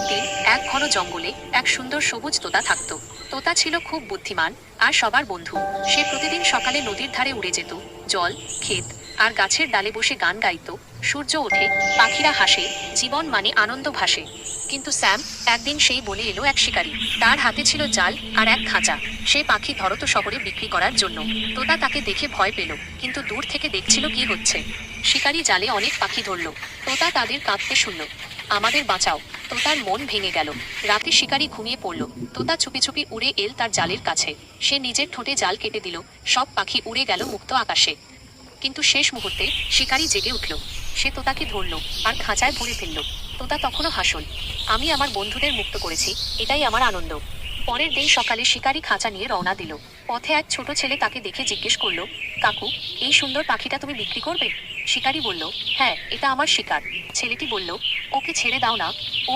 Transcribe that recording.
একদিন এক ঘন জঙ্গলে এক সুন্দর সবুজ তোতা থাকত। তোতা ছিল খুব বুদ্ধিমান আর সবার বন্ধু। সে প্রতিদিন সকালে নদীর ধারে উড়ে যেত, জল, ক্ষেত আর গাছের ডালে বসে গান গাইতো। সূর্য ওঠে, পাখিরা হাসে, জীবন মানে আনন্দ ভাসে। কিন্তু স্যাম, একদিন সেই বনে এলো এক শিকারী। তার হাতে ছিল জাল আর এক খাঁচা। সে পাখি ধরত শহরে বিক্রি করার জন্য। তোতা তাকে দেখে ভয় পেল, কিন্তু দূর থেকে দেখছিল কি হচ্ছে। শিকারী জালে অনেক পাখি ধরল। তোতা তাদের কাঁদতে শুনল, আমাদের বাঁচাও। তোতার মন ভেঙে গেল। রাতে শিকারী ঘুমিয়ে পড়ল। তোতা চুপি চুপি উড়ে এল তার জালের কাছে। সে নিজের ঠোঁটে জাল কেটে দিল। সব পাখি উড়ে গেল মুক্ত আকাশে। কিন্তু শেষ মুহূর্তে শিকারী জেগে উঠল। সে তোতাকে ধরল আর খাঁচায় ভরে ফেলল। তোতা তখনও হাসল, আমি আমার বন্ধুদের মুক্ত করেছি, এটাই আমার আনন্দ। পরের দিন সকালে শিকারী খাঁচা নিয়ে রওনা দিল। পথে এক ছোট ছেলে তাকে দেখে জিজ্ঞেস করলো, কাকু, এই সুন্দর পাখিটা তুমি বিক্রি করবে? শিকারী বলল, হ্যাঁ, এটা আমার শিকার। ছেলেটি বলল, ওকে ছেড়ে দাও না, ও